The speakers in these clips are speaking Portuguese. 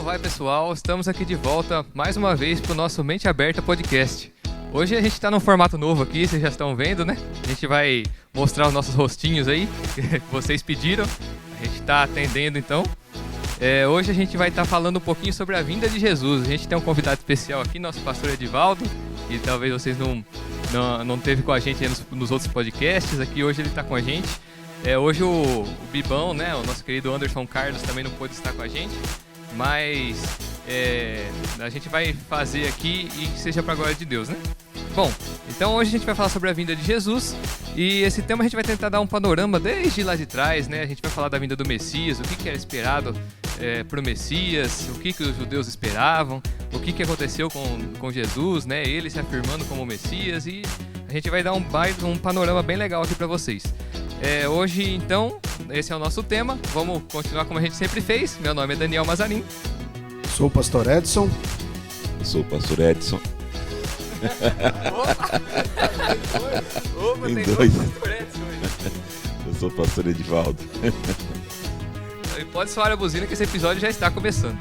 vai, pessoal? Estamos aqui de volta mais uma vez para o nosso Mente Aberta Podcast. Hoje a gente está num formato novo aqui, vocês já estão vendo, né? A gente vai mostrar os nossos rostinhos aí, que vocês pediram. A gente está atendendo então. Hoje a gente vai estar falando um pouquinho sobre a vinda de Jesus. A gente tem um convidado especial aqui, nosso pastor Edivaldo, que talvez vocês não teve com a gente nos outros podcasts. Aqui hoje ele está com a gente. Hoje o Bibão, né, o nosso querido Anderson Carlos também não pôde estar com a gente, mas a gente vai fazer aqui e que seja para a glória de Deus, né? Bom, então hoje a gente vai falar sobre a vinda de Jesus e esse tema a gente vai tentar dar um panorama desde lá de trás, né? A gente vai falar da vinda do Messias, o que era esperado para o Messias, o que os judeus esperavam, o que aconteceu com Jesus, né? Ele se afirmando como Messias, e a gente vai dar um panorama bem legal aqui para vocês. Hoje, então, esse é o nosso tema. Vamos continuar como a gente sempre fez. Meu nome é Daniel Mazarin. Sou o pastor Edson. Eu sou o pastor Edson. Opa, tem dois dois. pastor Edson hoje. Eu sou o pastor Edivaldo. E pode soar a buzina que esse episódio já está começando.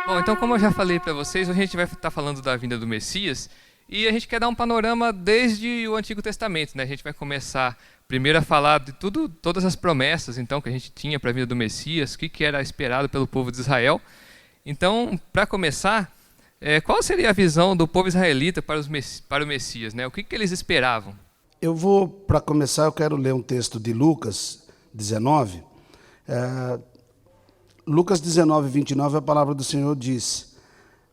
Bom, então como eu já falei para vocês, hoje a gente vai estar falando da vinda do Messias. E a gente quer dar um panorama desde o Antigo Testamento, né? A gente vai começar primeiro a falar de todas as promessas, então, que a gente tinha para a vinda do Messias, o que era esperado pelo povo de Israel. Então, para começar, qual seria a visão do povo israelita para o Messias, né? O que eles esperavam? Para começar, eu quero ler um texto de Lucas 19. Lucas 19, 29, a palavra do Senhor diz.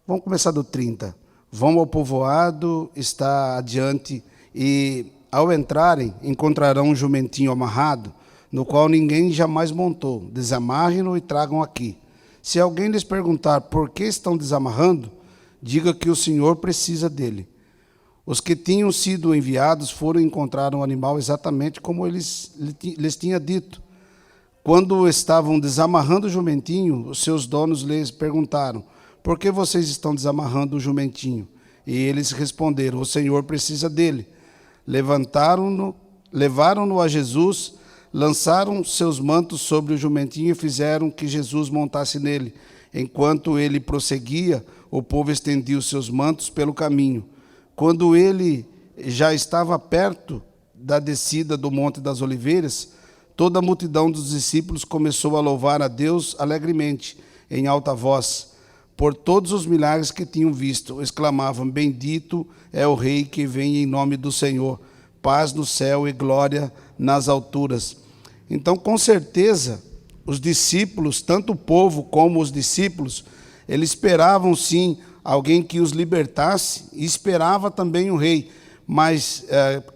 Vamos começar do 30. Vão ao povoado, está adiante, e ao entrarem, encontrarão um jumentinho amarrado, no qual ninguém jamais montou. Desamarrem-no e tragam aqui. Se alguém lhes perguntar por que estão desamarrando, diga que o Senhor precisa dele. Os que tinham sido enviados foram e encontraram o animal exatamente como lhes tinha dito. Quando estavam desamarrando o jumentinho, os seus donos lhes perguntaram: por que vocês estão desamarrando o jumentinho? E eles responderam: o Senhor precisa dele. Levaram-no a Jesus, lançaram seus mantos sobre o jumentinho e fizeram que Jesus montasse nele. Enquanto ele prosseguia, o povo estendia os seus mantos pelo caminho. Quando ele já estava perto da descida do Monte das Oliveiras, toda a multidão dos discípulos começou a louvar a Deus alegremente, em alta voz, por todos os milagres que tinham visto. Exclamavam: bendito é o Rei que vem em nome do Senhor, paz no céu e glória nas alturas. Então, com certeza, os discípulos, tanto o povo como os discípulos, eles esperavam sim alguém que os libertasse, e esperava também o Rei, mas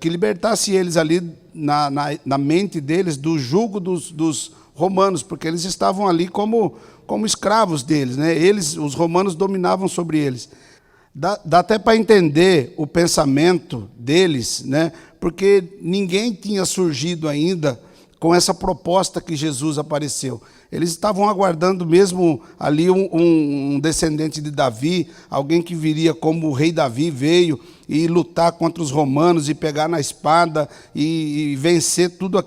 que libertasse eles ali na mente deles do jugo dos romanos, porque eles estavam ali como escravos deles, né? Os romanos dominavam sobre eles. Dá até para entender o pensamento deles, né? Porque ninguém tinha surgido ainda com essa proposta que Jesus apareceu. Eles estavam aguardando mesmo ali um descendente de Davi, alguém que viria como o rei Davi veio e lutar contra os romanos e pegar na espada e vencer toda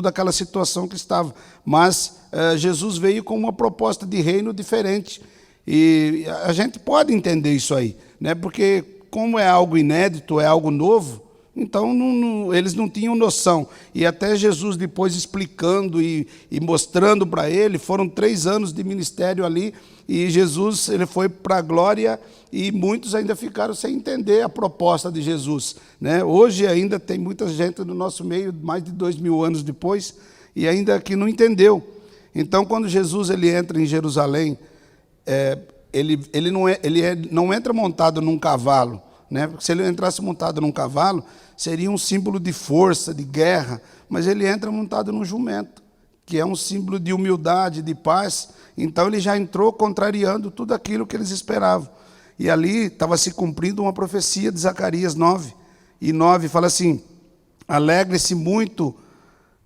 aquela situação que estava. Mas Jesus veio com uma proposta de reino diferente. E a gente pode entender isso aí, né? Porque como é algo inédito, é algo novo, então eles não tinham noção. E até Jesus depois explicando e mostrando para ele, foram 3 anos de ministério ali, e Jesus ele foi para a glória, e muitos ainda ficaram sem entender a proposta de Jesus, né? Hoje ainda tem muita gente no nosso meio, mais de 2000 anos depois, e ainda que não entendeu. Então, quando Jesus ele entra em Jerusalém, ele não entra montado num cavalo, né? Porque se ele entrasse montado num cavalo, seria um símbolo de força, de guerra, mas ele entra montado num jumento, que é um símbolo de humildade, de paz. Então ele já entrou contrariando tudo aquilo que eles esperavam. E ali estava se cumprindo uma profecia de Zacarias 9. E 9 fala assim: alegre-se muito,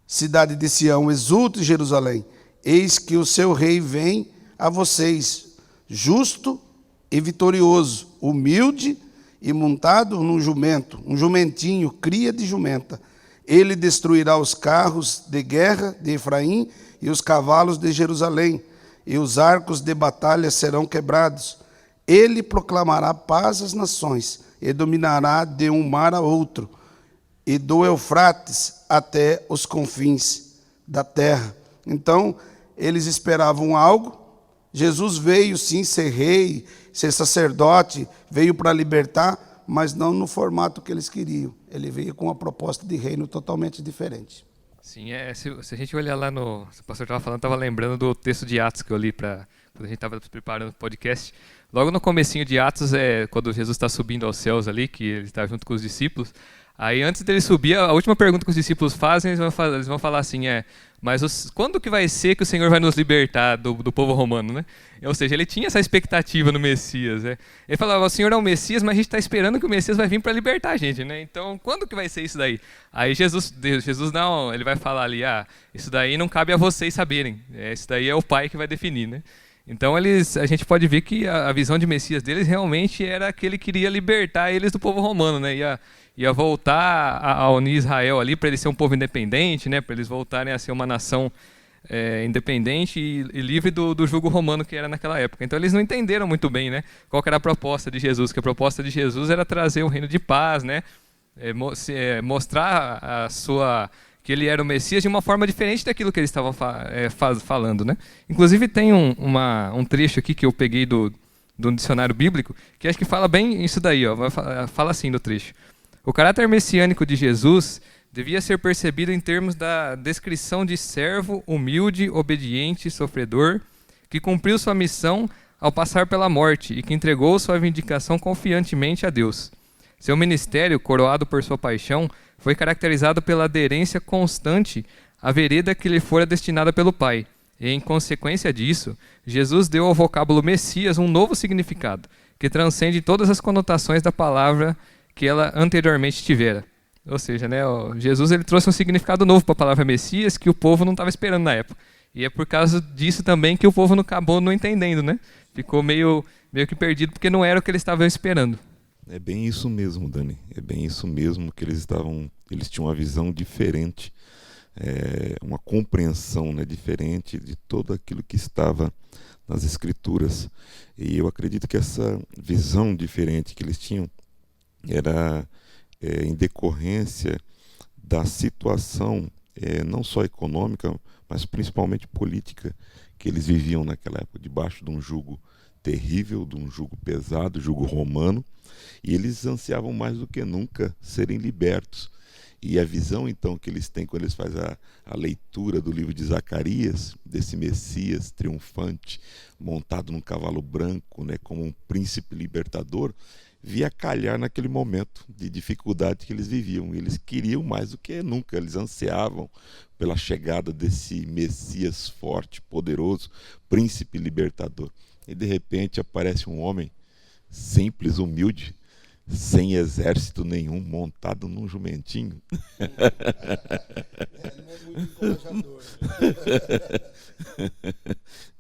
cidade de Sião, exulte Jerusalém, eis que o seu rei vem a vocês, justo e vitorioso, humilde e montado num jumento, um jumentinho, cria de jumenta. Ele destruirá os carros de guerra de Efraim e os cavalos de Jerusalém, e os arcos de batalha serão quebrados. Ele proclamará paz às nações, e dominará de um mar a outro, e do Eufrates até os confins da terra. Então, eles esperavam algo. Jesus veio sim ser rei, ser sacerdote, veio para libertar, mas não no formato que eles queriam. Ele veio com uma proposta de reino totalmente diferente. Sim, se a gente olhar lá no... O pastor estava falando, estava lembrando do texto de Atos que eu li quando a gente estava preparando o podcast. Logo no comecinho de Atos, quando Jesus está subindo aos céus ali, que ele está junto com os discípulos. Aí antes dele subir, a última pergunta que os discípulos fazem, eles vão falar assim, mas quando que vai ser que o Senhor vai nos libertar do povo romano, né? Ou seja, ele tinha essa expectativa no Messias, né? Ele falava, o Senhor é o Messias, mas a gente está esperando que o Messias vai vir para libertar a gente, né? Então, quando que vai ser isso daí? Aí Jesus não, ele vai falar ali, isso daí não cabe a vocês saberem, isso daí é o Pai que vai definir, né? Então a gente pode ver que a visão de Messias deles realmente era que ele queria libertar eles do povo romano, né? Ia voltar a unir Israel ali para eles ser um povo independente, né? Para eles voltarem a ser uma nação independente e livre do jugo romano que era naquela época. Então eles não entenderam muito bem, né? Qual que era a proposta de Jesus, que a proposta de Jesus era trazer um reino de paz, né? Mostrar que ele era o Messias de uma forma diferente daquilo que eles estavam falando, né? Inclusive tem um trecho aqui que eu peguei do dicionário bíblico, que acho que fala bem isso daí, ó. Fala assim no trecho. O caráter messiânico de Jesus devia ser percebido em termos da descrição de servo, humilde, obediente, sofredor, que cumpriu sua missão ao passar pela morte e que entregou sua vindicação confiantemente a Deus. Seu ministério, coroado por sua paixão, foi caracterizado pela aderência constante à vereda que lhe fora destinada pelo Pai. E, em consequência disso, Jesus deu ao vocábulo Messias um novo significado, que transcende todas as conotações da palavra que ela anteriormente tivera. Ou seja, né, Jesus ele trouxe um significado novo para a palavra Messias que o povo não estava esperando na época. E é por causa disso também que o povo não acabou não entendendo, né? Ficou meio que perdido porque não era o que eles estavam esperando. É bem isso mesmo, Dani. É bem isso mesmo que eles tinham uma visão diferente, uma compreensão, né, diferente de tudo aquilo que estava nas Escrituras. E eu acredito que essa visão diferente que eles tinham era em decorrência da situação não só econômica, mas principalmente política que eles viviam naquela época, debaixo de um jugo terrível, de um jugo pesado, jugo romano, e eles ansiavam mais do que nunca serem libertos. E a visão então que eles têm quando eles fazem a leitura do livro de Zacarias, desse Messias triunfante, montado num cavalo branco, né, como um príncipe libertador, via calhar naquele momento de dificuldade que eles viviam. Eles queriam mais do que nunca, eles ansiavam pela chegada desse Messias forte, poderoso, príncipe libertador. E de repente aparece um homem simples, humilde, sem exército nenhum, montado num jumentinho.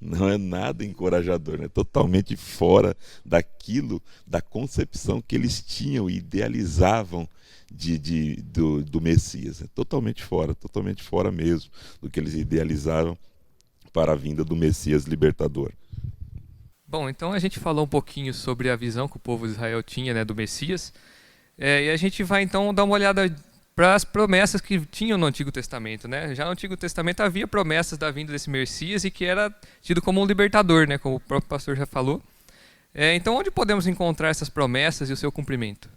Não é nada encorajador, né? Totalmente fora da concepção que eles tinham e idealizavam do Messias. Totalmente fora mesmo do que eles idealizaram para a vinda do Messias libertador. Bom, então a gente falou um pouquinho sobre a visão que o povo de Israel tinha, né, do Messias, e a gente vai então dar uma olhada para as promessas que tinham no Antigo Testamento, né? Já no Antigo Testamento havia promessas da vinda desse Messias e que era tido como um libertador, né, como o próprio pastor já falou. Então, onde podemos encontrar essas promessas e o seu cumprimento?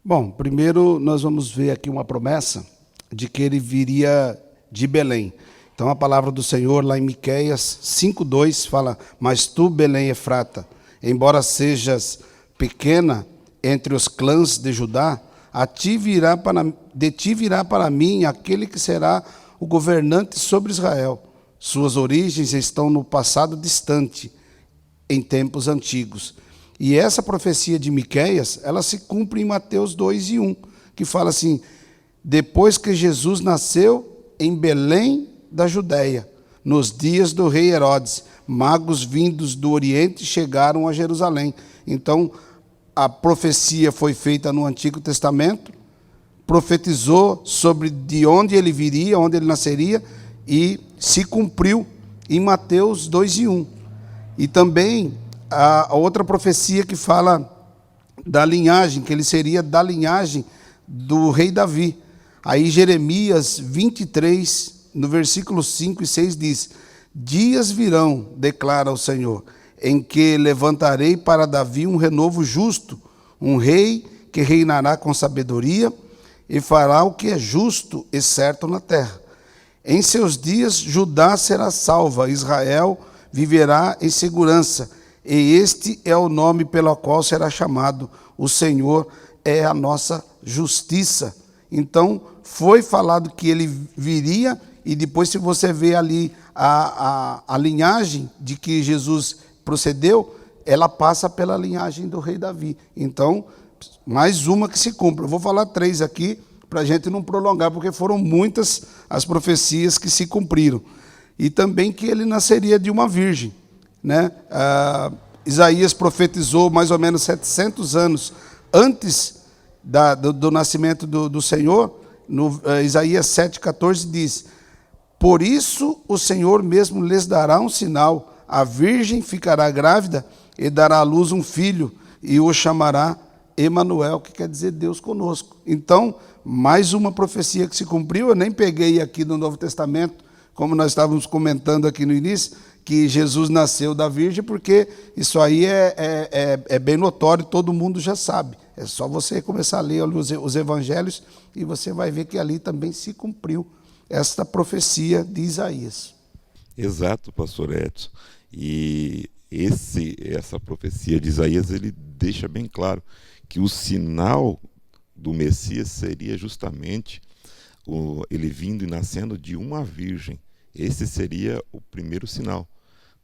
Bom, primeiro nós vamos ver aqui uma promessa de que ele viria de Belém. Então a palavra do Senhor lá em Miqueias 5:2 fala: mas tu, Belém Efrata, embora sejas pequena entre os clãs de Judá, de ti virá para mim aquele que será o governante sobre Israel. Suas origens estão no passado distante, em tempos antigos. E essa profecia de Miqueias, ela se cumpre em Mateus 2:1, que fala assim: depois que Jesus nasceu em Belém da Judéia, nos dias do rei Herodes, magos vindos do Oriente chegaram a Jerusalém. Então, a profecia foi feita no Antigo Testamento, profetizou sobre de onde ele viria, onde ele nasceria, e se cumpriu em Mateus 2:1. E também a outra profecia que fala da linhagem, que ele seria da linhagem do rei Davi. Aí Jeremias 23, no versículo 5 e 6 diz: dias virão, declara o Senhor, em que levantarei para Davi um renovo justo, um rei que reinará com sabedoria e fará o que é justo e certo na terra. Em seus dias Judá será salva, Israel viverá em segurança, e este é o nome pelo qual será chamado: o Senhor é a nossa justiça. Então, foi falado que ele viria, e depois, se você vê ali a linhagem de que Jesus procedeu, ela passa pela linhagem do rei Davi. Então, mais uma que se cumpre. Eu vou falar 3 aqui, para a gente não prolongar, porque foram muitas as profecias que se cumpriram. E também que ele nasceria de uma virgem, né? Isaías profetizou mais ou menos 700 anos antes do nascimento do Senhor. No Isaías 7,14 diz: por isso o Senhor mesmo lhes dará um sinal, a virgem ficará grávida e dará à luz um filho, e o chamará Emanuel, que quer dizer Deus conosco. Então, mais uma profecia que se cumpriu. Eu nem peguei aqui no Novo Testamento, como nós estávamos comentando aqui no início, que Jesus nasceu da virgem, porque isso aí é bem notório, todo mundo já sabe. É só você começar a ler os evangelhos e você vai ver que ali também se cumpriu esta profecia de Isaías. Exato, pastor Edson. E essa profecia de Isaías, ele deixa bem claro que o sinal do Messias seria justamente ele vindo e nascendo de uma virgem. Esse seria o primeiro sinal,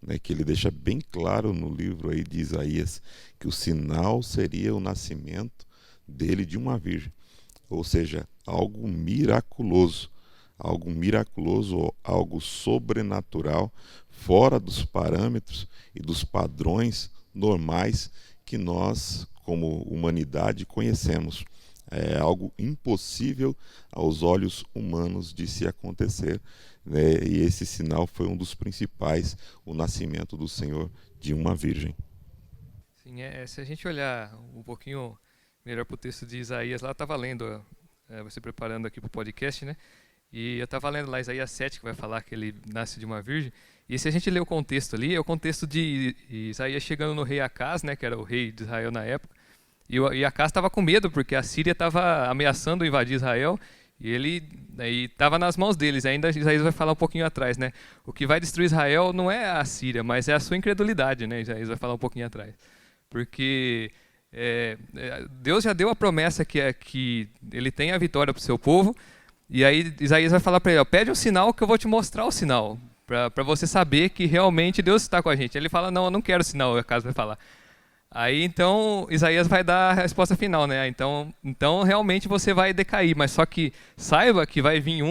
né, que ele deixa bem claro no livro aí de Isaías, que o sinal seria o nascimento dele de uma virgem. Ou seja, algo miraculoso, algo sobrenatural, fora dos parâmetros e dos padrões normais que nós, como humanidade, conhecemos. É algo impossível aos olhos humanos de se acontecer, né? E esse sinal foi um dos principais, o nascimento do Senhor de uma virgem. Sim, se a gente olhar um pouquinho melhor para o texto de Isaías, lá eu estava lendo, você preparando aqui para o podcast, né? E eu estava lendo lá Isaías 7, que vai falar que ele nasce de uma virgem. E se a gente ler o contexto ali, é o contexto de Isaías chegando no rei Acaz, né, que era o rei de Israel na época. E Acaz estava com medo, porque a Síria estava ameaçando invadir Israel, e ele estava nas mãos deles. Ainda Isaías vai falar um pouquinho atrás, né? O que vai destruir Israel não é a Síria, mas é a sua incredulidade, né? Isaías vai falar um pouquinho atrás. Porque Deus já deu a promessa que ele tem a vitória para o seu povo, e aí Isaías vai falar para ele: pede um sinal que eu vou te mostrar o sinal, para você saber que realmente Deus está com a gente. Ele fala: não, eu não quero sinal, Acaz vai falar. Aí então Isaías vai dar a resposta final, né? Então realmente você vai decair, mas só que saiba que vai vir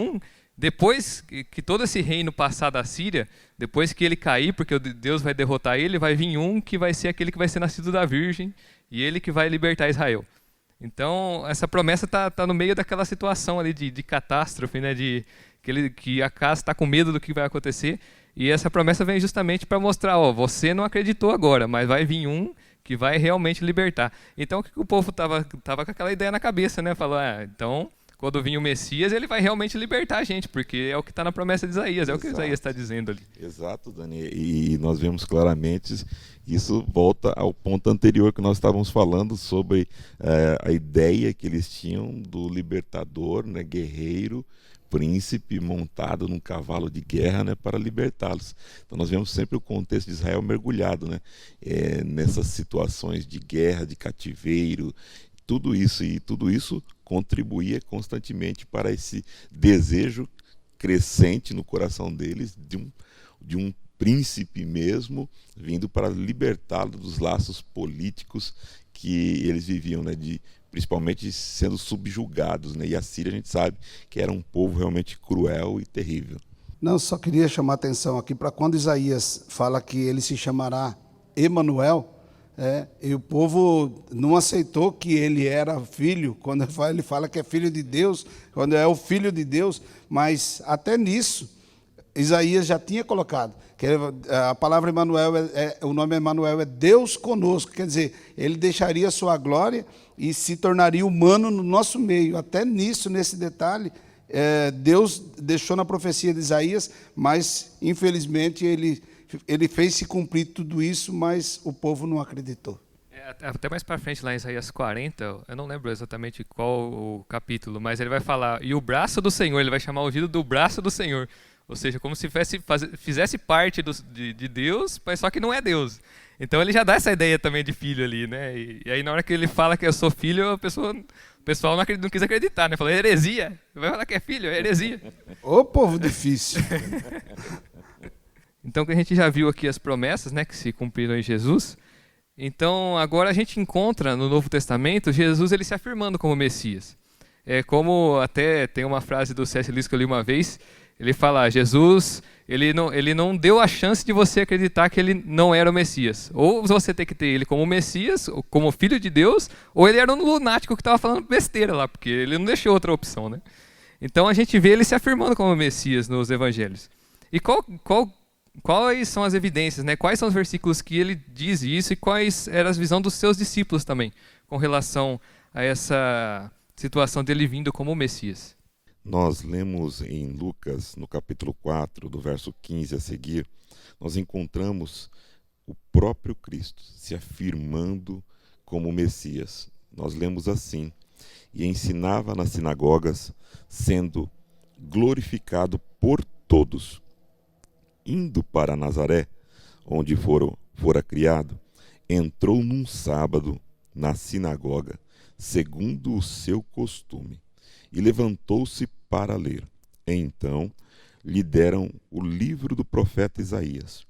depois que todo esse reino passar da Síria, depois que ele cair, porque Deus vai derrotar ele, vai vir que vai ser aquele que vai ser nascido da virgem, e ele que vai libertar Israel. Então essa promessa tá no meio daquela situação ali de catástrofe, né? Que Acaz está com medo do que vai acontecer, e essa promessa vem justamente para mostrar: você não acreditou agora, mas vai vir que vai realmente libertar. Então, o que o povo tava com aquela ideia na cabeça, né? Falou: então, quando vir o Messias, ele vai realmente libertar a gente, porque é o que está na promessa de Isaías, é o que Isaías está dizendo ali. Exato, Dani. E nós vemos claramente, isso volta ao ponto anterior que nós estávamos falando sobre a ideia que eles tinham do libertador, né, guerreiro, príncipe montado num cavalo de guerra, né, para libertá-los. Então nós vemos sempre o contexto de Israel mergulhado, né, nessas situações de guerra, de cativeiro, tudo isso contribuía constantemente para esse desejo crescente no coração deles de um príncipe mesmo, vindo para libertá-los dos laços políticos que eles viviam, né, principalmente sendo subjugados, né? E a Síria, a gente sabe que era um povo realmente cruel e terrível. Não, só queria chamar a atenção aqui para quando Isaías fala que ele se chamará Emanuel, E o povo não aceitou que ele era filho, quando ele fala que é filho de Deus, quando é o filho de Deus, mas até nisso, Isaías já tinha colocado, que a palavra Emanuel, o nome Emanuel é Deus conosco, quer dizer, ele deixaria sua glória e se tornaria humano no nosso meio. Até nisso, nesse detalhe, Deus deixou na profecia de Isaías, mas infelizmente ele fez se cumprir tudo isso, mas o povo não acreditou. Até mais para frente, lá em Isaías 40, eu não lembro exatamente qual o capítulo, mas ele vai falar, e o braço do Senhor, ele vai chamar o ungido do braço do Senhor. Ou seja, como se fizesse parte de Deus, mas só que não é Deus. Então ele já dá essa ideia também de filho ali, né? E aí na hora que ele fala que eu sou filho, o pessoal não quis acreditar, né? Falou, heresia. Vai falar que é filho, é heresia. Ô povo difícil. Então que a gente já viu aqui as promessas, né, que se cumpriram em Jesus. Então agora a gente encontra no Novo Testamento Jesus ele se afirmando como Messias. Como até tem uma frase do C.S. Lewis que eu li uma vez, ele fala, Jesus, ele não deu a chance de você acreditar que ele não era o Messias. Ou você tem que ter ele como Messias, ou como filho de Deus, ou ele era um lunático que estava falando besteira lá, porque ele não deixou outra opção, né? Então a gente vê ele se afirmando como Messias nos evangelhos. E quais são as evidências, né? Quais são os versículos que ele diz isso e quais eram as visões dos seus discípulos também, com relação a essa situação dele vindo como Messias? Nós lemos em Lucas, no capítulo 4, do verso 15 a seguir, nós encontramos o próprio Cristo se afirmando como Messias. Nós lemos assim, e ensinava nas sinagogas, sendo glorificado por todos. Indo para Nazaré, onde fora criado, entrou num sábado na sinagoga, segundo o seu costume, e levantou-se para ler. Então lhe deram o livro do profeta Isaías,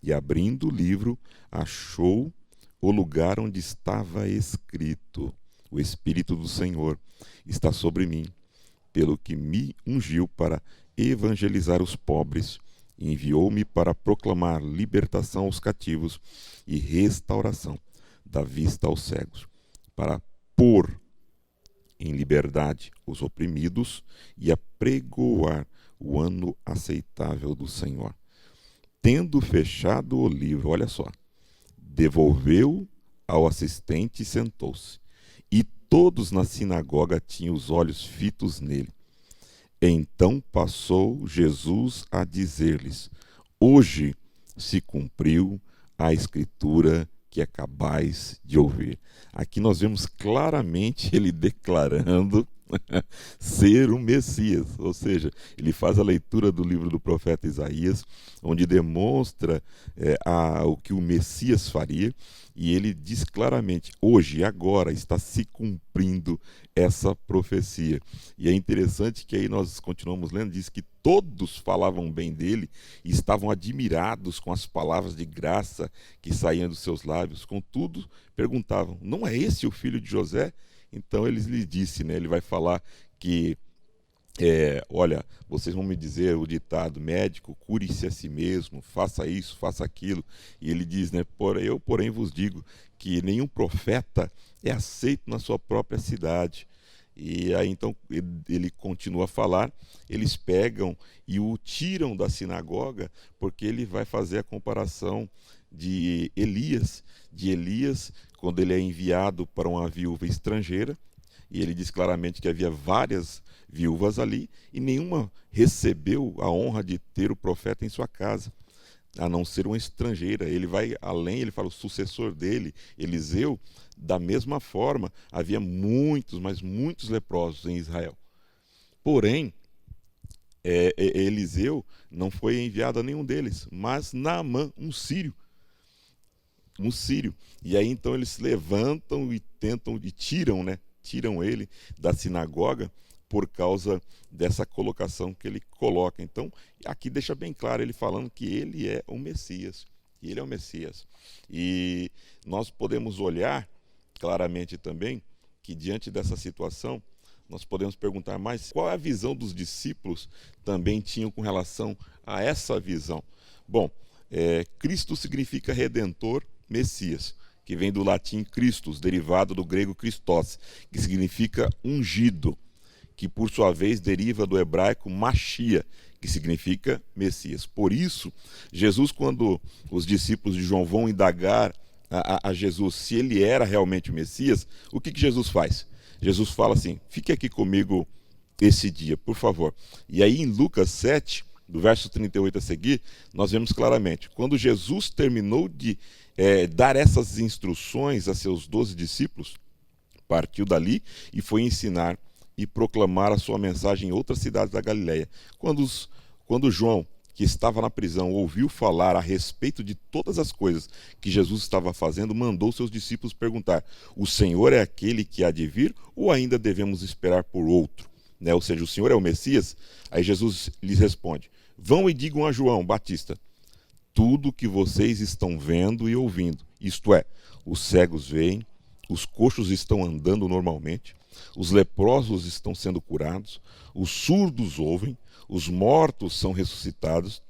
e abrindo o livro, achou o lugar onde estava escrito: o Espírito do Senhor está sobre mim, pelo que me ungiu para evangelizar os pobres, e enviou-me para proclamar libertação aos cativos e restauração da vista aos cegos, para pôr em liberdade os oprimidos e apregoar o ano aceitável do Senhor. Tendo fechado o livro, olha só, devolveu ao assistente e sentou-se. E todos na sinagoga tinham os olhos fitos nele. Então passou Jesus a dizer-lhes: hoje se cumpriu a escritura que acabais de ouvir. Aqui nós vemos claramente ele declarando ser o Messias, ou seja, ele faz a leitura do livro do profeta Isaías, onde demonstra o que o Messias faria, e ele diz claramente, hoje e agora está se cumprindo essa profecia. E é interessante que aí nós continuamos lendo, diz que todos falavam bem dele e estavam admirados com as palavras de graça que saíam dos seus lábios. Contudo, perguntavam, não é esse o filho de José? Então ele lhe disse, né, ele vai falar que, olha, vocês vão me dizer o ditado, médico, cure-se a si mesmo, faça isso, faça aquilo. E ele diz, né, porém vos digo que nenhum profeta é aceito na sua própria cidade. E aí então ele continua a falar, eles pegam e o tiram da sinagoga, porque ele vai fazer a comparação de Elias quando ele é enviado para uma viúva estrangeira, e ele diz claramente que havia várias viúvas ali, e nenhuma recebeu a honra de ter o profeta em sua casa, a não ser uma estrangeira. Ele vai além, ele fala o sucessor dele, Eliseu, da mesma forma, havia muitos, mas muitos leprosos em Israel. Porém, Eliseu não foi enviado a nenhum deles, mas Naamã, um sírio. E aí então eles se levantam e tentam, e tiram ele da sinagoga por causa dessa colocação que ele coloca. Então, aqui deixa bem claro ele falando que ele é o Messias. E nós podemos olhar claramente também que diante dessa situação, nós podemos perguntar mais qual é a visão dos discípulos também tinham com relação a essa visão. Bom, Cristo significa Redentor, Messias. que vem do latim Christus, derivado do grego Christos, que significa ungido, que por sua vez deriva do hebraico Machia, que significa Messias. Por isso, Jesus, quando os discípulos de João vão indagar a Jesus se ele era realmente o Messias, o que Jesus faz? Jesus fala assim: fique aqui comigo esse dia, por favor. E aí em Lucas 7, do verso 38 a seguir, nós vemos claramente, quando Jesus terminou de dar essas instruções a seus 12 discípulos, partiu dali e foi ensinar e proclamar a sua mensagem em outras cidades da Galileia. Quando João, que estava na prisão, ouviu falar a respeito de todas as coisas que Jesus estava fazendo, mandou seus discípulos perguntar: o Senhor é aquele que há de vir ou ainda devemos esperar por outro? Ou seja, o Senhor é o Messias? Aí Jesus lhes responde: vão e digam a João Batista tudo o que vocês estão vendo e ouvindo. Isto é, os cegos veem, os coxos estão andando normalmente, os leprosos estão sendo curados, os surdos ouvem, os mortos são ressuscitados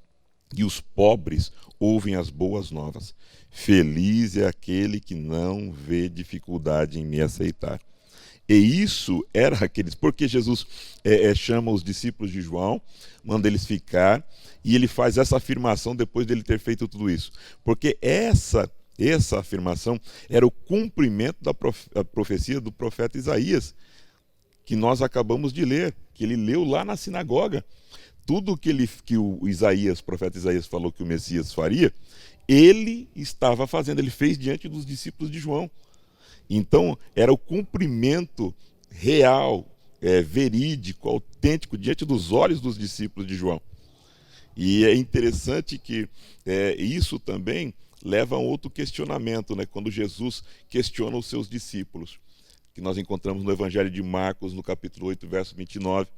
e os pobres ouvem as boas novas. Feliz é aquele que não vê dificuldade em me aceitar. E isso era aqueles, porque Jesus chama os discípulos de João, manda eles ficar, e ele faz essa afirmação depois dele ter feito tudo isso. Porque essa afirmação era o cumprimento da profecia do profeta Isaías, que nós acabamos de ler, que ele leu lá na sinagoga. Tudo que o profeta Isaías falou que o Messias faria, ele estava fazendo, ele fez diante dos discípulos de João. Então, era o cumprimento real, verídico, autêntico, diante dos olhos dos discípulos de João. E é interessante que isso também leva a um outro questionamento, quando Jesus questiona os seus discípulos, que nós encontramos no Evangelho de Marcos, no capítulo 8, verso 29,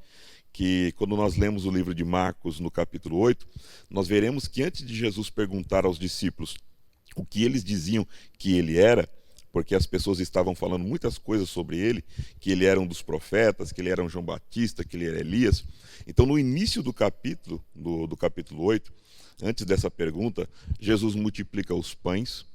que quando nós lemos o livro de Marcos, no capítulo 8, nós veremos que antes de Jesus perguntar aos discípulos o que eles diziam que ele era, porque as pessoas estavam falando muitas coisas sobre ele, que ele era um dos profetas, que ele era um João Batista, que ele era Elias. Então, no início do capítulo 8, antes dessa pergunta, Jesus multiplica os pães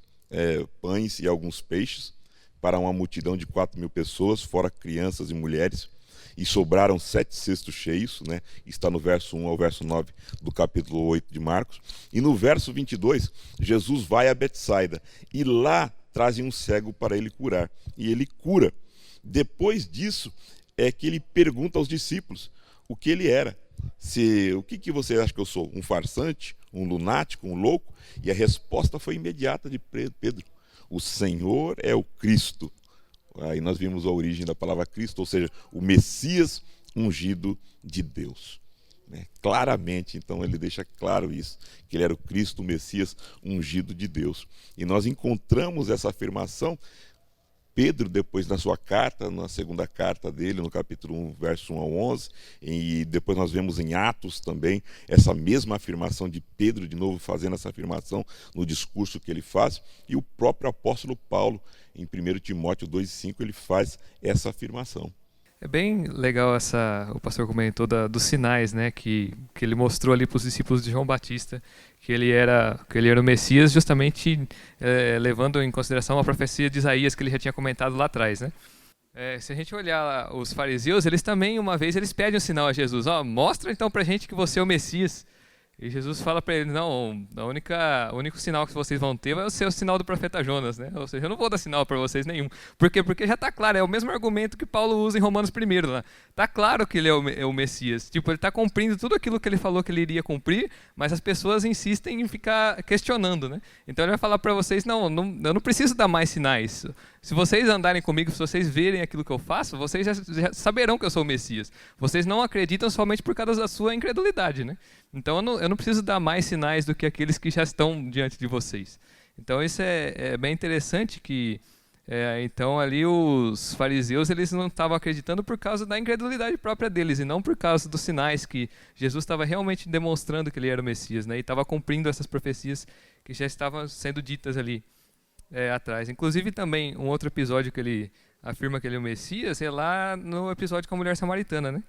e alguns peixes, para uma multidão de 4.000 pessoas, fora crianças e mulheres, e sobraram 7 cestos cheios, está no verso 1 ao verso 9 do capítulo 8 de Marcos. E no verso 22, Jesus vai a Betsaida, e lá trazem um cego para ele curar, e ele cura. Depois disso, é que ele pergunta aos discípulos o que ele era. O que você acha que eu sou? Um farsante? Um lunático? Um louco? E a resposta foi imediata de Pedro: o Senhor é o Cristo. Aí nós vimos a origem da palavra Cristo, ou seja, o Messias ungido de Deus. Claramente, então, ele deixa claro isso, que ele era o Cristo, o Messias ungido de Deus. E nós encontramos essa afirmação, Pedro, depois na sua carta, na segunda carta dele, no capítulo 1, verso 1 ao 11, e depois nós vemos em Atos também, essa mesma afirmação de Pedro, de novo fazendo essa afirmação no discurso que ele faz, e o próprio apóstolo Paulo, em 1 Timóteo 2,5, ele faz essa afirmação. É bem legal o pastor comentou dos sinais, que ele mostrou ali para os discípulos de João Batista, que ele era o Messias, justamente levando em consideração a profecia de Isaías que ele já tinha comentado lá atrás, se a gente olhar os fariseus, eles também, uma vez, eles pedem um sinal a Jesus: mostra então pra gente que você é o Messias. E Jesus fala para ele: não, o único sinal que vocês vão ter vai ser o sinal do profeta Jonas, Ou seja, eu não vou dar sinal para vocês nenhum. Por quê? Porque já está claro, é o mesmo argumento que Paulo usa em Romanos 1, lá. Está claro que ele é o Messias. Ele está cumprindo tudo aquilo que ele falou que ele iria cumprir, mas as pessoas insistem em ficar questionando, Então ele vai falar para vocês: não, eu não preciso dar mais sinais. Se vocês andarem comigo, se vocês verem aquilo que eu faço, vocês já saberão que eu sou o Messias. Vocês não acreditam somente por causa da sua incredulidade, Então eu não preciso dar mais sinais do que aqueles que já estão diante de vocês. Então isso é bem interessante que então ali os fariseus, eles não estavam acreditando por causa da incredulidade própria deles e não por causa dos sinais que Jesus estava realmente demonstrando que ele era o Messias, e estava cumprindo essas profecias que já estavam sendo ditas ali atrás. Inclusive também um outro episódio que ele afirma que ele é o Messias é lá no episódio com a mulher samaritana,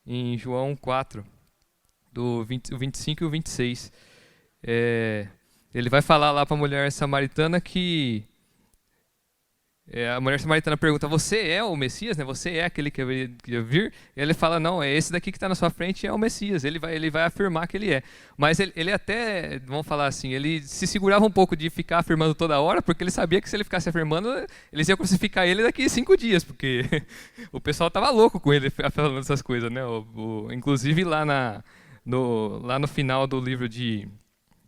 em João 4. Do 25 e o 26. Ele vai falar lá para a mulher samaritana que a mulher samaritana pergunta, você é o Messias, né? Você é aquele que ia vir? E ele fala, não, é esse daqui que está na sua frente, é o Messias. Ele vai afirmar que ele é. Mas ele até, vamos falar assim, ele se segurava um pouco de ficar afirmando toda hora, porque ele sabia que se ele ficasse afirmando, eles iam crucificar ele daqui 5 dias, porque o pessoal estava louco com ele falando essas coisas, né? Inclusive lá no final do livro de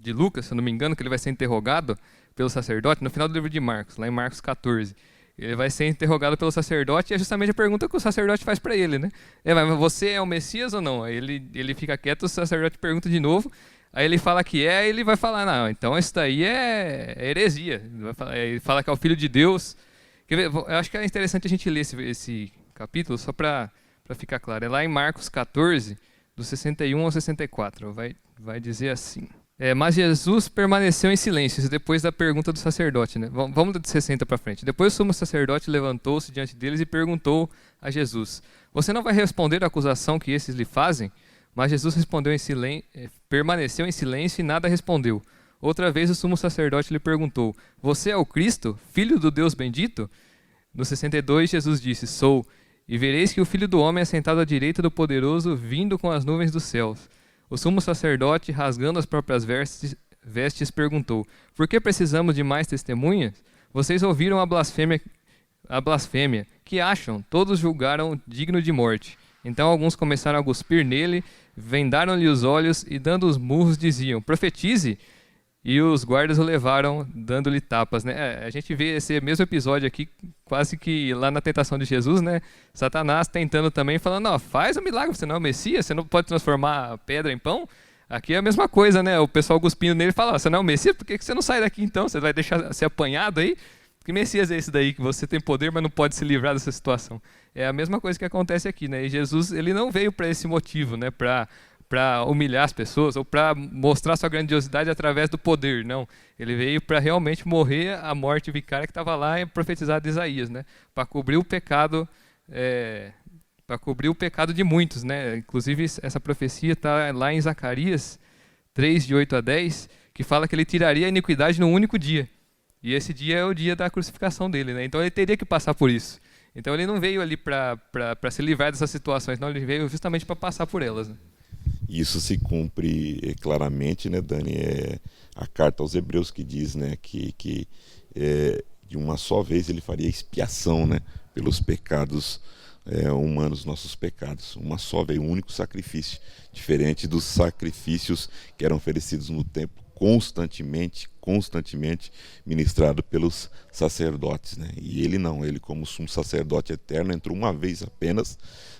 Lucas, se eu não me engano, que ele vai ser interrogado pelo sacerdote, no final do livro de Marcos, lá em Marcos 14. Ele vai ser interrogado pelo sacerdote e é justamente a pergunta que o sacerdote faz para ele, né? Mas você é o Messias ou não? Aí ele fica quieto, o sacerdote pergunta de novo, aí ele fala que é, e ele vai falar, não, então isso daí é heresia. Ele fala que é o Filho de Deus. Eu acho que é interessante a gente ler esse capítulo, só para ficar claro. É lá em Marcos 14, do 61 ao 64, vai dizer assim... mas Jesus permaneceu em silêncio, isso depois da pergunta do sacerdote, né? Vamos de 60 para frente. Depois o sumo sacerdote levantou-se diante deles e perguntou a Jesus, você não vai responder à acusação que esses lhe fazem? Mas Jesus permaneceu em silêncio e nada respondeu. Outra vez o sumo sacerdote lhe perguntou, você é o Cristo, filho do Deus bendito? No 62 Jesus disse, sou, e vereis que o Filho do Homem é sentado à direita do Poderoso, vindo com as nuvens dos céus. O sumo sacerdote, rasgando as próprias vestes, perguntou, por que precisamos de mais testemunhas? Vocês ouviram a blasfêmia. Que acham? Todos julgaram digno de morte. Então alguns começaram a cuspir nele, vendaram-lhe os olhos e dando os murros diziam, profetize! E os guardas o levaram, dando-lhe tapas, né? A gente vê esse mesmo episódio aqui, quase que lá na tentação de Jesus, né? Satanás tentando também, falando, ó, faz um milagre, você não é o Messias, você não pode transformar a pedra em pão. Aqui é a mesma coisa, né? O pessoal cuspindo nele fala, você não é o Messias, por que você não sai daqui então? Você vai deixar ser apanhado aí? Que Messias é esse daí, que você tem poder, mas não pode se livrar dessa situação? É a mesma coisa que acontece aqui, né? E Jesus, ele não veio para esse motivo, né? Para humilhar as pessoas ou para mostrar sua grandiosidade através do poder, não. Ele veio para realmente morrer a morte vicária que estava lá em profetizado de Isaías, né? Para cobrir o pecado, de muitos, né? Inclusive essa profecia está lá em Zacarias 3, de 8 a 10, que fala que ele tiraria a iniquidade num único dia. E esse dia é o dia da crucificação dele, né? Então ele teria que passar por isso. Então ele não veio ali para se livrar dessas situações, não, ele veio justamente para passar por elas, né? Isso se cumpre claramente, né, Dani? A carta aos Hebreus que diz, né, que de uma só vez ele faria expiação, né, pelos pecados humanos, nossos pecados. Uma só vez, um único sacrifício, diferente dos sacrifícios que eram oferecidos no templo, constantemente ministrado pelos sacerdotes, né? E ele não, ele como sumo sacerdote eterno entrou uma vez apenas,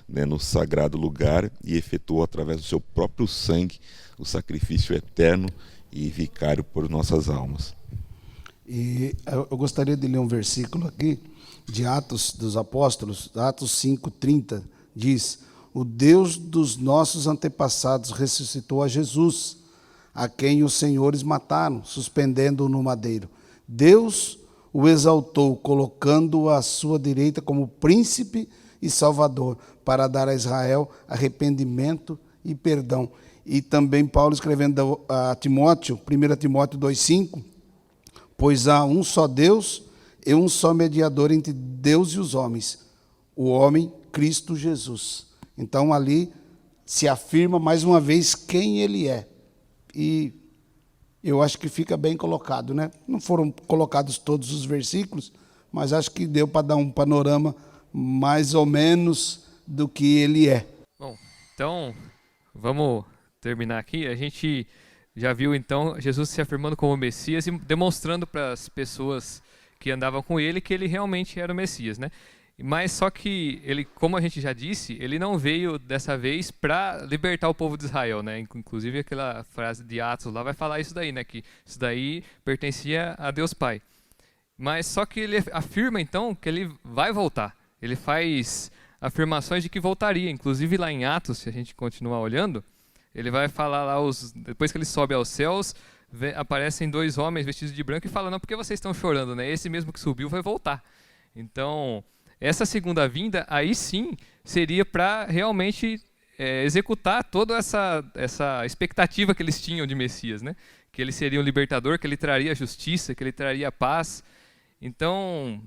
né, no sagrado lugar e efetuou através do seu próprio sangue o sacrifício eterno e vicário por nossas almas. E eu gostaria de ler um versículo aqui de Atos dos Apóstolos, Atos 5:30, diz: o Deus dos nossos antepassados ressuscitou a Jesus, a quem os senhores mataram, suspendendo-o no madeiro. Deus o exaltou, colocando-o à sua direita como príncipe e salvador, para dar a Israel arrependimento e perdão. E também Paulo escrevendo a Timóteo, 1 Timóteo 2,5, pois há um só Deus e um só mediador entre Deus e os homens, o homem Cristo Jesus. Então ali se afirma mais uma vez quem ele é. E eu acho que fica bem colocado, né? Não foram colocados todos os versículos, mas acho que deu para dar um panorama mais ou menos do que ele é. Bom, então vamos terminar aqui. A gente já viu então Jesus se afirmando como Messias e demonstrando para as pessoas que andavam com ele que ele realmente era o Messias, né? Mas só que ele, como a gente já disse, ele não veio dessa vez para libertar o povo de Israel, né? Inclusive aquela frase de Atos lá vai falar isso daí, né? Que isso daí pertencia a Deus Pai. Mas só que ele afirma então que ele vai voltar. Ele faz afirmações de que voltaria. Inclusive lá em Atos, se a gente continuar olhando, ele vai falar lá, depois que ele sobe aos céus, aparecem 2 homens vestidos de branco e falam, não, por que vocês estão chorando, né? Esse mesmo que subiu vai voltar. Então, essa segunda vinda, aí sim, seria para realmente executar toda essa expectativa que eles tinham de Messias, né? Que ele seria um libertador, que ele traria justiça, que ele traria paz. Então,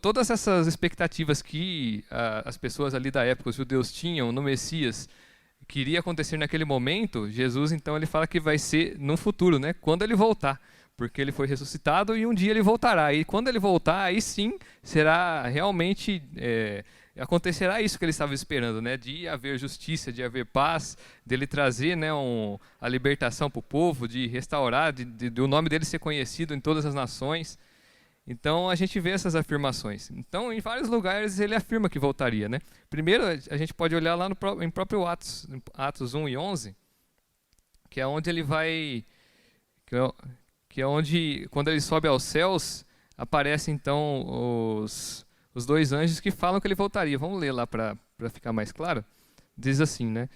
todas essas expectativas que as pessoas ali da época, os judeus, tinham no Messias, que iria acontecer naquele momento, Jesus, então, ele fala que vai ser no futuro, né? Quando ele voltar. Porque ele foi ressuscitado e um dia ele voltará. E quando ele voltar, aí sim, será realmente... acontecerá isso que ele estava esperando, né? De haver justiça, de haver paz, dele trazer, né, a libertação para o povo, de restaurar, de o nome dele ser conhecido em todas as nações. Então a gente vê essas afirmações. Então em vários lugares ele afirma que voltaria, né? Primeiro a gente pode olhar lá em próprio Atos 1 e 11, que é onde ele vai, que é onde, quando ele sobe aos céus, aparecem então os dois anjos que falam que ele voltaria. Vamos ler lá para ficar mais claro. Diz assim, né?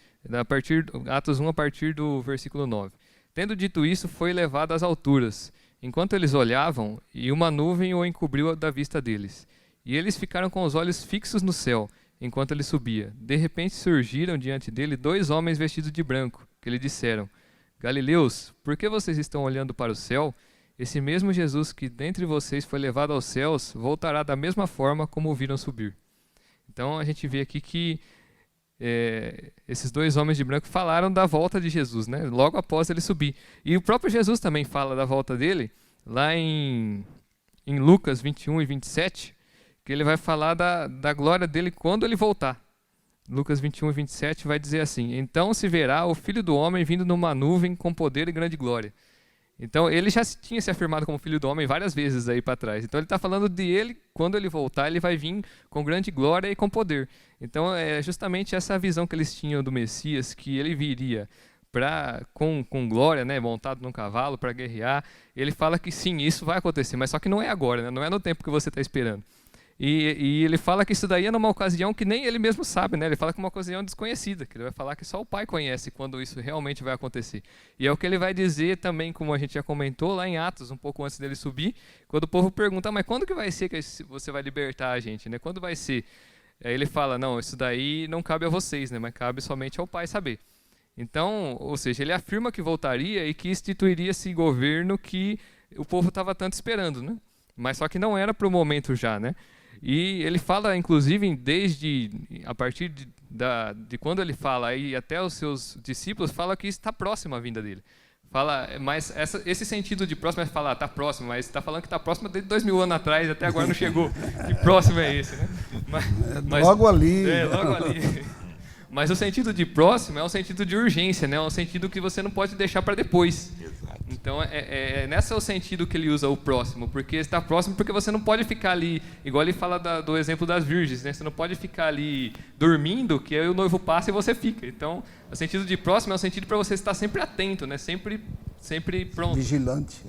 Atos 1 a partir do versículo 9. Tendo dito isso, foi levado às alturas, enquanto eles olhavam, e uma nuvem o encobriu da vista deles. E eles ficaram com os olhos fixos no céu, enquanto ele subia. De repente surgiram diante dele 2 homens vestidos de branco, que lhe disseram: Galileus, por que vocês estão olhando para o céu? Esse mesmo Jesus que dentre vocês foi levado aos céus, voltará da mesma forma como o viram subir. Então a gente vê aqui que esses 2 homens de branco falaram da volta de Jesus, né? Logo após ele subir. E o próprio Jesus também fala da volta dele, lá em Lucas 21 e 27, que ele vai falar da glória dele quando ele voltar. Lucas 21 e 27 vai dizer assim: Então se verá o Filho do Homem vindo numa nuvem com poder e grande glória. Então ele já tinha se afirmado como Filho do Homem várias vezes aí para trás. Então ele está falando de ele, quando ele voltar, ele vai vir com grande glória e com poder. Então é justamente essa visão que eles tinham do Messias, que ele viria com glória, né, montado num cavalo para guerrear. Ele fala que sim, isso vai acontecer, mas só que não é agora, né, não é no tempo que você está esperando. E ele fala que isso daí é numa ocasião que nem ele mesmo sabe, né? Ele fala que é uma ocasião desconhecida, que ele vai falar que só o Pai conhece quando isso realmente vai acontecer. E é o que ele vai dizer também, como a gente já comentou lá em Atos, um pouco antes dele subir, quando o povo pergunta: mas quando que vai ser que você vai libertar a gente, né? Quando vai ser? Aí ele fala: não, isso daí não cabe a vocês, né? Mas cabe somente ao Pai saber. Então, ou seja, ele afirma que voltaria e que instituiria esse governo que o povo estava tanto esperando, né? Mas só que não era para o momento já, né? E ele fala, inclusive, a partir de quando ele fala aí até os seus discípulos, fala que está próximo a vinda dele. Fala, mas esse sentido de próximo é falar, está próximo, mas está falando que está próximo desde 2000 anos atrás, até agora não chegou. Que próximo é esse, né? Logo ali. Logo ali. Mas o sentido de próximo é um sentido de urgência, né? É um sentido que você não pode deixar para depois. Exato. Então, nesse é o sentido que ele usa o próximo, porque está próximo porque você não pode ficar ali, igual ele fala do exemplo das virgens, né? Você não pode ficar ali dormindo, que aí o noivo passa e você fica. Então, o sentido de próximo é um sentido para você estar sempre atento, né? Sempre pronto. Vigilante.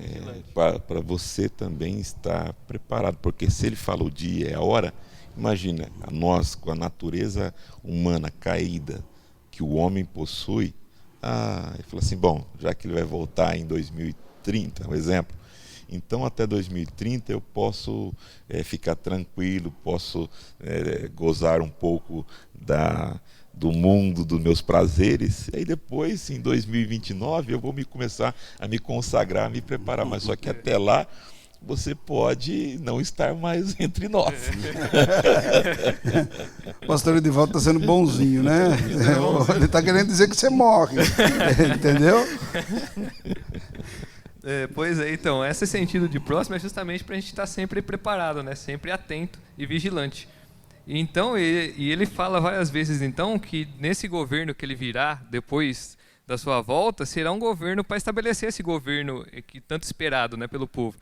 Para você também estar preparado, porque se ele fala o dia e a hora, imagina, nós com a natureza humana caída que o homem possui, ele falou assim, bom, já que ele vai voltar em 2030, um exemplo, então até 2030 eu posso ficar tranquilo, posso gozar um pouco do mundo, dos meus prazeres, e aí depois, em 2029, eu vou começar a me consagrar, a me preparar, mas só que até lá, você pode não estar mais entre nós. O pastor Edivaldo está sendo bonzinho, né? Ele está querendo dizer que você morre. Entendeu? Pois é, então, esse sentido de próximo é justamente para a gente estar sempre preparado, né? Sempre atento e vigilante. Então, ele fala várias vezes, então, que nesse governo que ele virá depois da sua volta, será um governo para estabelecer esse governo que tanto esperado, né, pelo povo.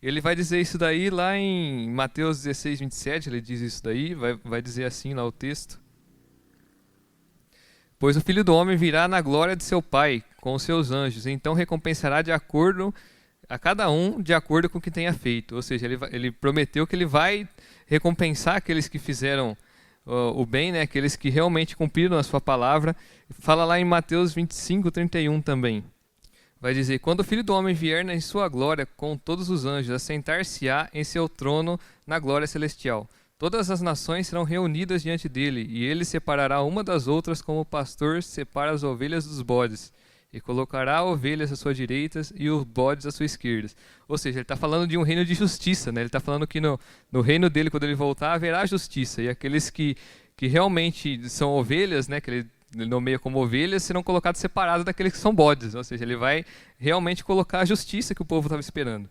Ele vai dizer isso daí lá em Mateus 16, 27, ele diz isso daí, vai dizer assim lá o texto. Pois o Filho do Homem virá na glória de seu Pai, com os seus anjos, e então recompensará de acordo a cada um de acordo com o que tenha feito. Ou seja, ele prometeu que ele vai recompensar aqueles que fizeram o bem, né? Aqueles que realmente cumpriram a sua palavra. Fala lá em Mateus 25, 31 também. Vai dizer: quando o Filho do Homem vier em sua glória com todos os anjos, assentar-se-á em seu trono na glória celestial. Todas as nações serão reunidas diante dele, e ele separará uma das outras como o pastor separa as ovelhas dos bodes, e colocará ovelhas à sua direita e os bodes à sua esquerda. Ou seja, ele está falando de um reino de justiça, né? Ele está falando que no reino dele, quando ele voltar, haverá justiça. E aqueles que realmente são ovelhas, né? Que ele nomeia como ovelhas, serão colocados separados daqueles que são bodes. Ou seja, ele vai realmente colocar a justiça que o povo estava esperando.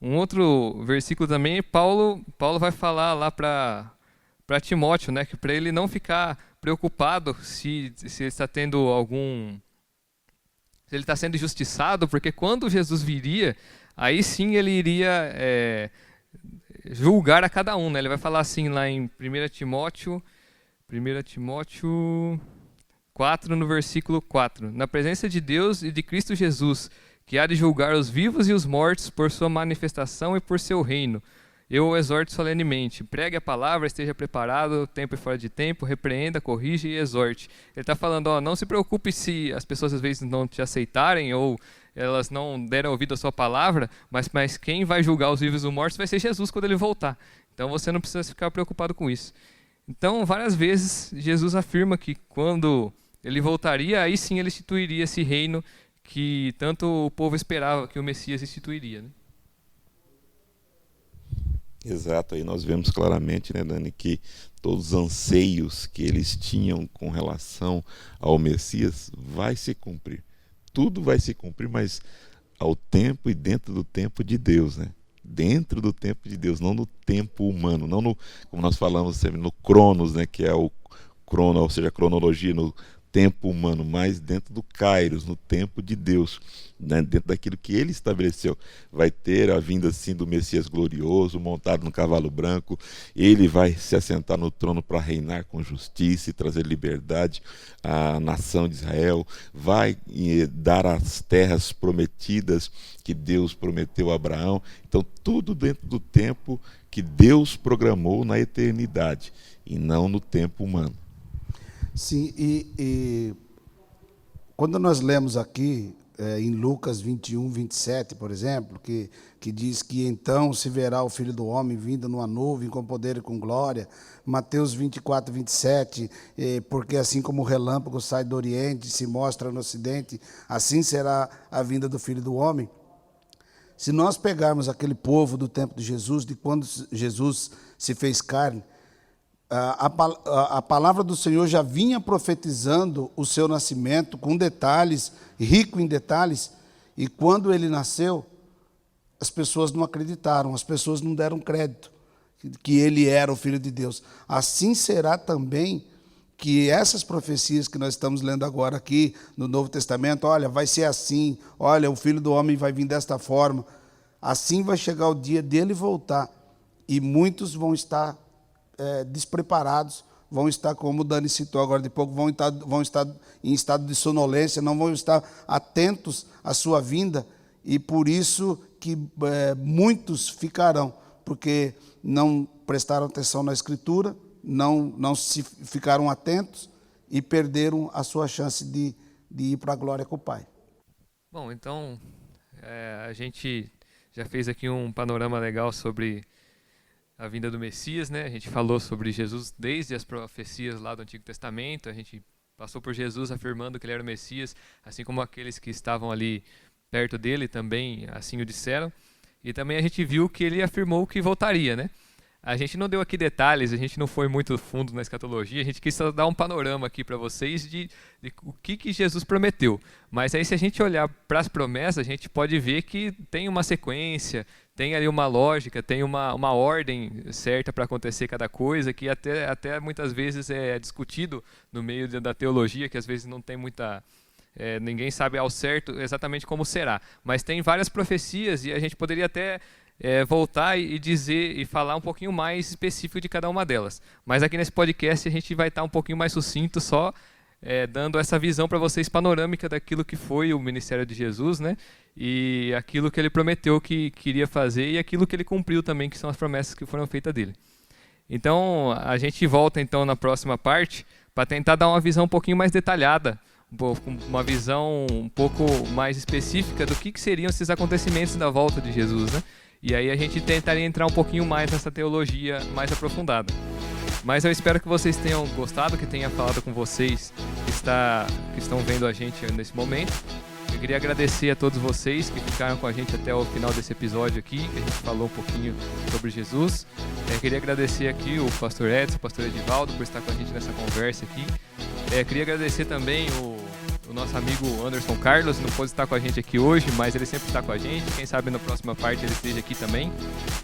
Um outro versículo também, Paulo vai falar lá para Timóteo, né? Que para ele não ficar preocupado se ele está tendo se ele está sendo injustiçado, porque quando Jesus viria, aí sim ele iria julgar a cada um, né? Ele vai falar assim lá em 1 Timóteo 4, no versículo 4. Na presença de Deus e de Cristo Jesus, que há de julgar os vivos e os mortos por sua manifestação e por seu reino, eu o exorto solenemente. Pregue a palavra, esteja preparado, tempo e fora de tempo, repreenda, corrige e exorte. Ele está falando, não se preocupe se as pessoas às vezes não te aceitarem ou elas não deram ouvido à sua palavra, mas quem vai julgar os vivos e os mortos vai ser Jesus quando ele voltar. Então você não precisa ficar preocupado com isso. Então, várias vezes, Jesus afirma que quando ele voltaria, aí sim ele instituiria esse reino que tanto o povo esperava que o Messias instituiria, né? Exato, aí nós vemos claramente, né, Dani, que todos os anseios que eles tinham com relação ao Messias vai se cumprir. Tudo vai se cumprir, mas ao tempo e dentro do tempo de Deus, né? Dentro do tempo de Deus, não no tempo humano, não no, como nós falamos sempre, no Cronos, né, que é o crono, ou seja, a cronologia, no tempo humano, mas dentro do Kairos, no tempo de Deus, né, dentro daquilo que ele estabeleceu. Vai ter a vinda assim do Messias glorioso, montado no cavalo branco, ele vai se assentar no trono para reinar com justiça e trazer liberdade à nação de Israel, vai dar as terras prometidas que Deus prometeu a Abraão. Então tudo dentro do tempo que Deus programou na eternidade e não no tempo humano. Sim, e quando nós lemos aqui, em Lucas 21, 27, por exemplo, que diz que então se verá o Filho do Homem vindo numa nuvem com poder e com glória. Mateus 24, 27, porque assim como o relâmpago sai do Oriente e se mostra no Ocidente, assim será a vinda do Filho do Homem. Se nós pegarmos aquele povo do tempo de Jesus, de quando Jesus se fez carne, a palavra do Senhor já vinha profetizando o seu nascimento com detalhes, rico em detalhes, e quando ele nasceu, as pessoas não acreditaram, as pessoas não deram crédito que ele era o Filho de Deus. Assim será também que essas profecias que nós estamos lendo agora aqui no Novo Testamento, olha, vai ser assim, olha, o Filho do Homem vai vir desta forma, assim vai chegar o dia dele voltar, e muitos vão estar despreparados, vão estar, como o Dani citou agora de pouco, vão estar em estado de sonolência, não vão estar atentos à sua vinda, e por isso que muitos ficarão, porque não prestaram atenção na Escritura, não se ficaram atentos e perderam a sua chance de ir para a glória com o Pai. Bom, então a gente já fez aqui um panorama legal sobre a vinda do Messias, né? A gente falou sobre Jesus desde as profecias lá do Antigo Testamento, a gente passou por Jesus afirmando que ele era o Messias, assim como aqueles que estavam ali perto dele também assim o disseram, e também a gente viu que ele afirmou que voltaria, né? A gente não deu aqui detalhes, a gente não foi muito fundo na escatologia, a gente quis só dar um panorama aqui para vocês de o que Jesus prometeu. Mas aí se a gente olhar para as promessas, a gente pode ver que tem uma sequência, tem ali uma lógica, tem uma ordem certa para acontecer cada coisa, que até muitas vezes é discutido no meio da teologia, que às vezes não tem muita... ninguém sabe ao certo exatamente como será. Mas tem várias profecias e a gente poderia até voltar e dizer e falar um pouquinho mais específico de cada uma delas. Mas aqui nesse podcast a gente vai estar um pouquinho mais sucinto, só dando essa visão para vocês panorâmica daquilo que foi o ministério de Jesus, né? E aquilo que ele prometeu que queria fazer e aquilo que ele cumpriu também, que são as promessas que foram feitas dele. Então a gente volta então na próxima parte para tentar dar uma visão um pouquinho mais detalhada, uma visão um pouco mais específica do que seriam esses acontecimentos da volta de Jesus, né? E aí a gente tentaria entrar um pouquinho mais nessa teologia mais aprofundada. Mas eu espero que vocês tenham gostado, que tenha falado com vocês que estão vendo a gente nesse momento. Eu queria agradecer a todos vocês que ficaram com a gente até o final desse episódio aqui, que a gente falou um pouquinho sobre Jesus. Eu queria agradecer aqui o pastor Edson, o pastor Edivaldo, por estar com a gente nessa conversa aqui. Queria agradecer também o nosso amigo Anderson Carlos, não pôde estar com a gente aqui hoje, mas ele sempre está com a gente. Quem sabe na próxima parte ele esteja aqui também.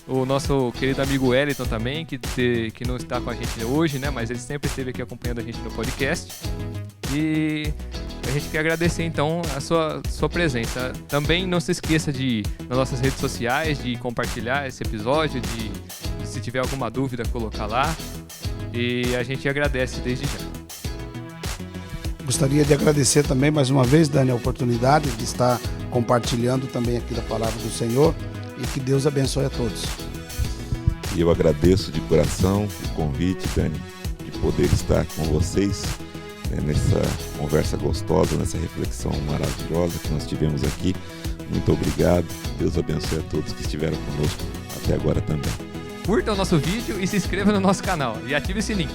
O nosso querido amigo Wellington também, que não está com a gente hoje, né? Mas ele sempre esteve aqui acompanhando a gente no podcast. E a gente quer agradecer então a sua presença. Também não se esqueça nas nossas redes sociais, de compartilhar esse episódio, se tiver alguma dúvida, colocar lá. E a gente agradece desde já. Gostaria de agradecer também mais uma vez, Dani, a oportunidade de estar compartilhando também aqui da palavra do Senhor, e que Deus abençoe a todos. E eu agradeço de coração o convite, Dani, de poder estar com vocês nessa conversa gostosa, nessa reflexão maravilhosa que nós tivemos aqui. Muito obrigado. Deus abençoe a todos que estiveram conosco até agora também. Curta o nosso vídeo e se inscreva no nosso canal e ative o sininho.